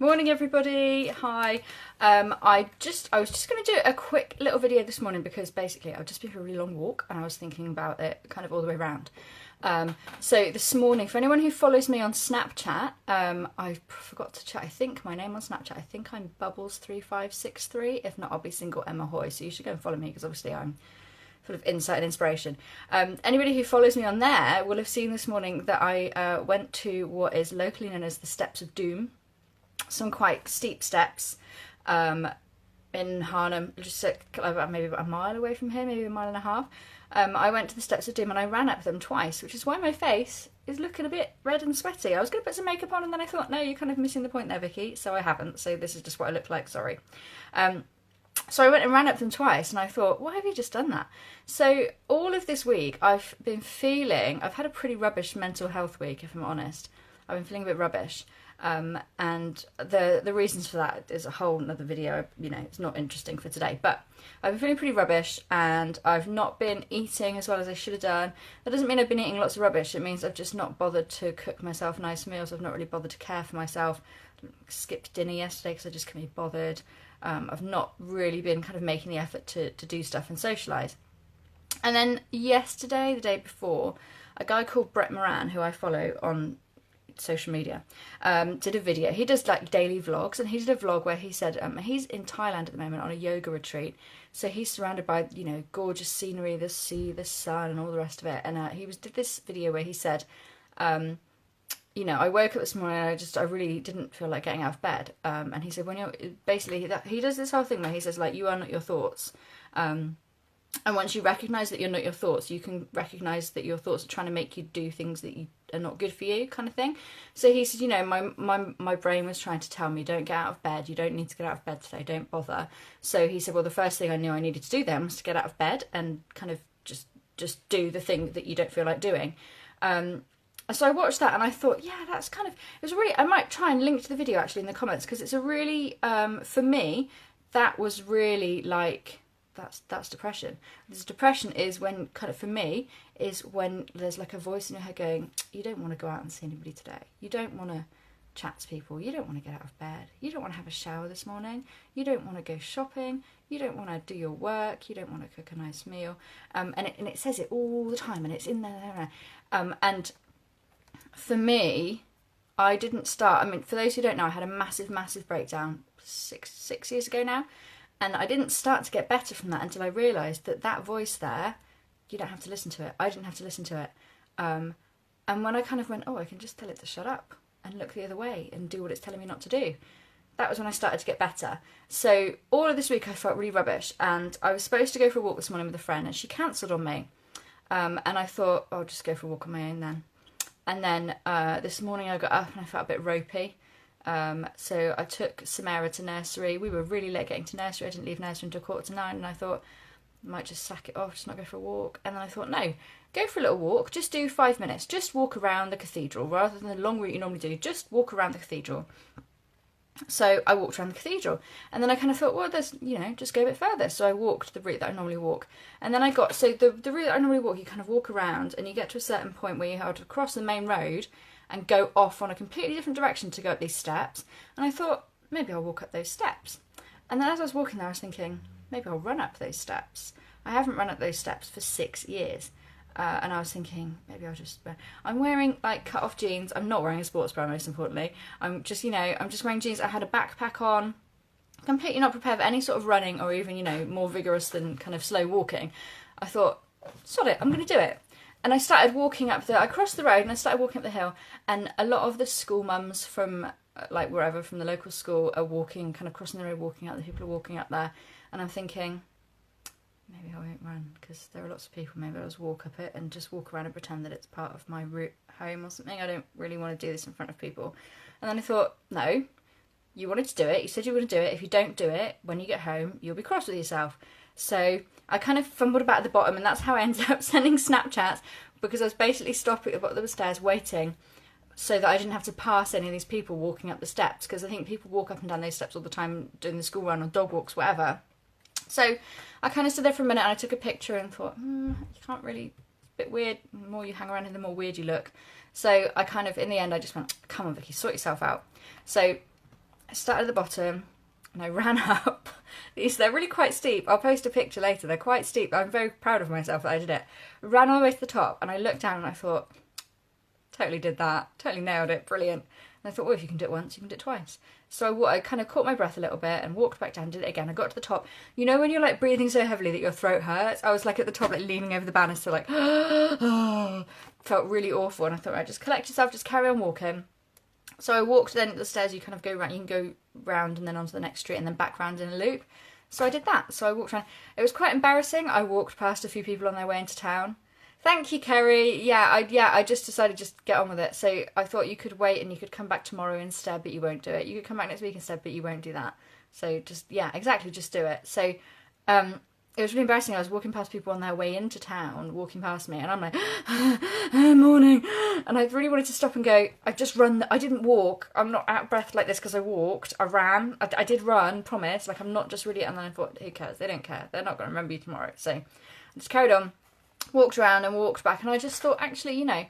Morning everybody, hi. I was just going to do a quick little video this morning because basically I've just been for a really long walk and I was thinking about it kind of all the way around. So this morning, for anyone who follows me on Snapchat, I forgot to check, I think my name on Snapchat, I think I'm Bubbles3563, if not I'll be single Emma Hoy, so you should go and follow me because obviously I'm full of insight and inspiration. Anybody who follows me on there will have seen this morning that I went to what is locally known as the Steps of Doom. Some quite steep steps in Harnham, just maybe about a mile away from here, maybe a mile and a half. I went to the Steps of Doom and I ran up them twice, which is why my face is looking a bit red and sweaty. I was going to put some makeup on and then I thought, no, you're kind of missing the point there, Vicky, so I haven't. So this is just what I look like, sorry. So I went and ran up them twice and I thought, why have you just done that? So all of this week I've been feeling, I've had a pretty rubbish mental health week, if I'm honest. I've been feeling a bit rubbish. And the reasons for that is a whole another video, you know, it's not interesting for today, but I've been feeling pretty rubbish and I've not been eating as well as I should have done. That doesn't mean I've been eating lots of rubbish, it means I've just not bothered to cook myself nice meals, I've not really bothered to care for myself. Skipped dinner yesterday because I just couldn't be bothered. I've not really been kind of making the effort to do stuff and socialise. And then yesterday, the day before, a guy called Brett Moran, who I follow on social media, did a video. He does like daily vlogs, and he did a vlog where he said he's in Thailand at the moment on a yoga retreat, so he's surrounded by, you know, gorgeous scenery, the sea, the sun and all the rest of it, and did this video where he said, you know, I woke up this morning and I really didn't feel like getting out of bed, and he said, when you're basically, he does this whole thing where he says, like, you are not your thoughts, and once you recognise that you're not your thoughts, you can recognise that your thoughts are trying to make you do things that are not good for you, kind of thing. So he said, you know, my brain was trying to tell me, don't get out of bed, you don't need to get out of bed today, don't bother. So he said, well, the first thing I knew I needed to do then was to get out of bed and kind of just do the thing that you don't feel like doing. So I watched that and I thought, yeah, that's kind of, it was really, I might try and link to the video actually in the comments, because it's a really, for me, that was really like, that's depression. This depression is when, kind of for me, is when there's like a voice in your head going, you don't want to go out and see anybody today. You don't want to chat to people. You don't want to get out of bed. You don't want to have a shower this morning. You don't want to go shopping. You don't want to do your work. You don't want to cook a nice meal. And it says it all the time, and it's in there. And for me, I didn't start, I mean, for those who don't know, I had a massive breakdown six years ago now. And I didn't start to get better from that until I realised that voice there, you don't have to listen to it. I didn't have to listen to it. And when I kind of went, oh, I can just tell it to shut up and look the other way and do what it's telling me not to do, that was when I started to get better. So all of this week I felt really rubbish, and I was supposed to go for a walk this morning with a friend and she cancelled on me. And I thought, oh, I'll just go for a walk on my own then. And then this morning I got up and I felt a bit ropey. So I took Samara to nursery. We were really late getting to nursery. I didn't leave nursery until 8:45, and I thought I might just sack it off, just not go for a walk. And then I thought, no, go for a little walk. Just do 5 minutes. Just walk around the cathedral rather than the long route you normally do. Just walk around the cathedral. So I walked around the cathedral, and then I kind of thought, well, there's, you know, just go a bit further. So I walked the route that I normally walk, and then I got, so the route that I normally walk, you kind of walk around, and you get to a certain point where you have to cross the main road and go off on a completely different direction to go up these steps. And I thought, maybe I'll walk up those steps. And then as I was walking there, I was thinking, maybe I'll run up those steps. I haven't run up those steps for 6 years. And I was thinking, maybe I'll just, I'm wearing like cut off jeans. I'm not wearing a sports bra, most importantly. I'm just, you know, I'm just wearing jeans. I had a backpack on, completely not prepared for any sort of running or even, you know, more vigorous than kind of slow walking. I thought, sod it, I'm going to do it. And I started walking up I crossed the road and I started walking up the hill, and a lot of the school mums from like wherever, from the local school, are walking, kind of crossing the road, walking up, the people are walking up there, and I'm thinking, maybe I won't run because there are lots of people, maybe I'll just walk up it and just walk around and pretend that it's part of my route home or something. I don't really want to do this in front of people. And then I thought, no, you wanted to do it, you said you were going to do it. If you don't do it, when you get home, you'll be cross with yourself. So I kind of fumbled about at the bottom, and that's how I ended up sending Snapchats, because I was basically stopping at the bottom of the stairs waiting so that I didn't have to pass any of these people walking up the steps, because I think people walk up and down those steps all the time doing the school run or dog walks, whatever. So I kind of stood there for a minute and I took a picture and thought, you can't really, it's a bit weird, the more you hang around here, the more weird you look. So I kind of, in the end, I just went, come on Vicky, sort yourself out. So I started at the bottom and I ran up. They're really quite steep. I'll post a picture later. They're quite steep. I'm very proud of myself that I did it. Ran all the way to the top and I looked down and I thought, totally did that. Totally nailed it. Brilliant. And I thought, well, if you can do it once, you can do it twice. So I kind of caught my breath a little bit and walked back down, did it again. I got to the top. You know when you're like breathing so heavily that your throat hurts? I was like at the top, like leaning over the banister, like, felt really awful. And I thought, right, just collect yourself, just carry on walking. So I walked then up the stairs, you kind of go round, you can go round and then onto the next street and then back round in a loop. So I did that. So I walked around. It was quite embarrassing. I walked past a few people on their way into town. Thank you, Kerry. Yeah, I just decided just get on with it. So I thought you could wait and you could come back tomorrow instead, but you won't do it. You could come back next week instead, but you won't do that. So just, yeah, exactly, just do it. So it was really embarrassing. I was walking past people on their way into town, walking past me, and I'm like, morning. And I really wanted to stop and go, I just run. I didn't walk. I'm not out of breath like this because I walked. I ran. I did run, promise. Like, I'm not just really, and then I thought, who cares? They don't care. They're not going to remember you tomorrow. So I just carried on. Walked around and walked back, and I just thought, actually, you know,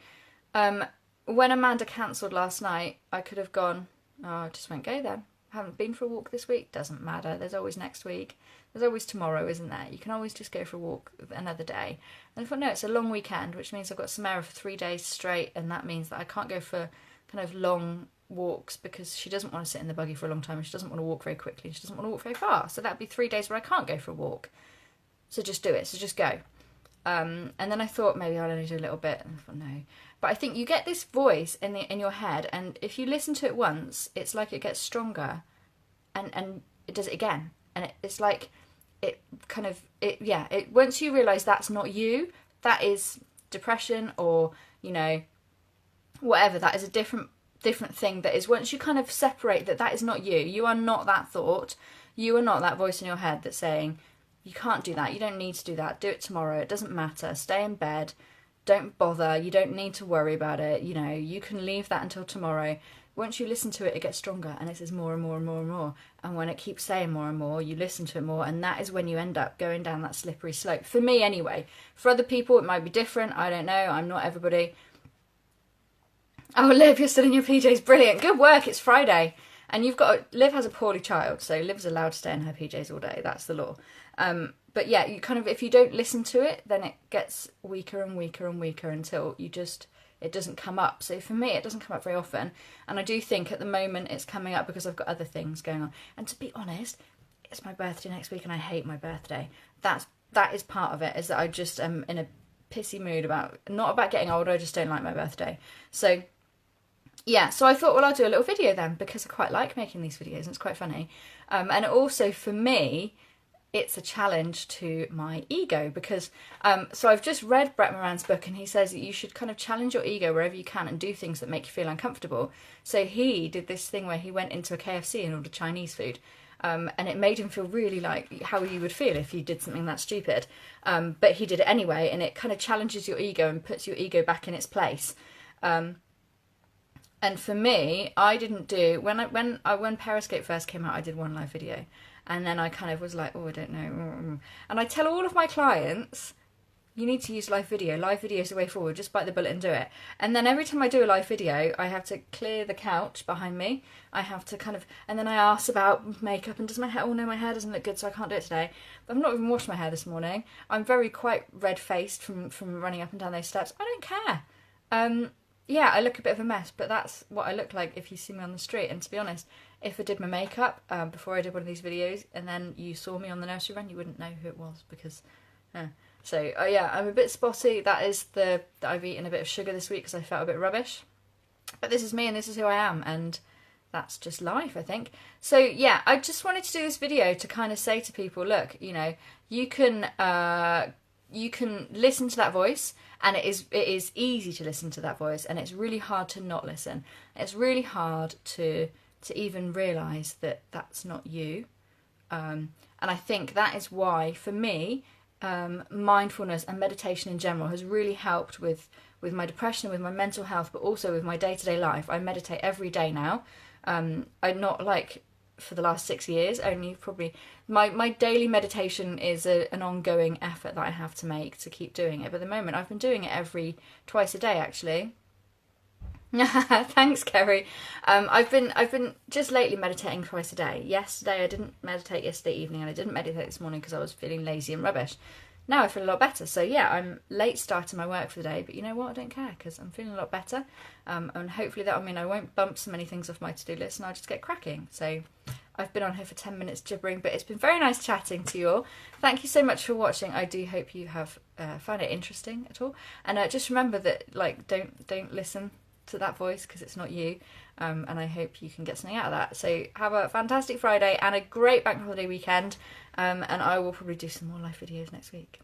when Amanda cancelled last night, I could have gone, oh, I just won't go then. I haven't been for a walk this week. Doesn't matter. There's always next week. There's always tomorrow, isn't there? You can always just go for a walk another day. And I thought, no, it's a long weekend, which means I've got Samara for 3 days straight, and that means that I can't go for kind of long walks because she doesn't want to sit in the buggy for a long time, and she doesn't want to walk very quickly, and she doesn't want to walk very far. So that'd be 3 days where I can't go for a walk. So just do it. So just go. And then I thought maybe I'll only do a little bit, and I thought no. But I think you get this voice in your head, and if you listen to it once, it's like it gets stronger, and it does it again, and it's like it kind of once you realise that's not you, that is depression, or you know, whatever, that is a different thing. That is, once you kind of separate that is not you. You are not that thought. You are not that voice in your head that's saying, you can't do that. You don't need to do that. Do it tomorrow. It doesn't matter. Stay in bed. Don't bother. You don't need to worry about it. You know, you can leave that until tomorrow. Once you listen to it, it gets stronger, and it says more and more and more and more. And when it keeps saying more and more, you listen to it more, and that is when you end up going down that slippery slope. For me, anyway. For other people, it might be different. I don't know. I'm not everybody. Oh, Liv, you're still in your PJs. Brilliant. Good work. It's Friday. And Liv has a poorly child, so Liv's allowed to stay in her PJs all day. That's the law. But yeah, you kind of, if you don't listen to it, then it gets weaker and weaker and weaker until it doesn't come up. So for me, it doesn't come up very often. And I do think at the moment it's coming up because I've got other things going on. And to be honest, it's my birthday next week and I hate my birthday. That is part of it, is that I just am in a pissy mood not about getting older, I just don't like my birthday. So yeah, so I thought, well, I'll do a little video then, because I quite like making these videos and it's quite funny. And also for me, it's a challenge to my ego, because so I've just read Brett Moran's book, and he says that you should kind of challenge your ego wherever you can and do things that make you feel uncomfortable. So he did this thing where he went into a KFC and ordered Chinese food, and it made him feel really like how you would feel if you did something that stupid. But he did it anyway, and it kind of challenges your ego and puts your ego back in its place. And for me, I didn't do, when Periscope first came out, I did one live video. And then I kind of was like, oh, I don't know. And I tell all of my clients, you need to use live video. Live video is the way forward. Just bite the bullet and do it. And then every time I do a live video, I have to clear the couch behind me. I have to kind of, and then I ask about makeup and does my hair, oh no, my hair doesn't look good, so I can't do it today. But I've not even washed my hair this morning. I'm quite red-faced from running up and down those steps. I don't care. Yeah, I look a bit of a mess, but that's what I look like if you see me on the street. And to be honest, if I did my makeup before I did one of these videos and then you saw me on the nursery run, you wouldn't know who it was, because... So, yeah, I'm a bit spotty. That is that I've eaten a bit of sugar this week because I felt a bit rubbish. But this is me and this is who I am, and that's just life, I think. So, yeah, I just wanted to do this video to kind of say to people, look, you know, you can listen to that voice, and it is easy to listen to that voice, and it's really hard to not listen. It's really hard to even realise that that's not you. And I think that is why, for me, mindfulness and meditation in general has really helped with my depression, with my mental health, but also with my day-to-day life. I meditate every day now. I'm not like for the last 6 years, only probably my daily meditation is an ongoing effort that I have to make to keep doing it. But at the moment I've been doing it twice a day actually. Thanks, Kerry. I've been just lately meditating twice a day. Yesterday I didn't meditate yesterday evening, and I didn't meditate this morning because I was feeling lazy and rubbish. Now I feel a lot better. So yeah, I'm late starting my work for the day, but you know what? I don't care because I'm feeling a lot better, and hopefully that'll mean I won't bump so many things off my to-do list, and I'll just get cracking. So I've been on here for 10 minutes gibbering, but it's been very nice chatting to you all. Thank you so much for watching. I do hope you have found it interesting at all, and just remember that don't listen to that voice because it's not you, and I hope you can get something out of that. So have a fantastic Friday and a great bank holiday weekend, and I will probably do some more live videos next week.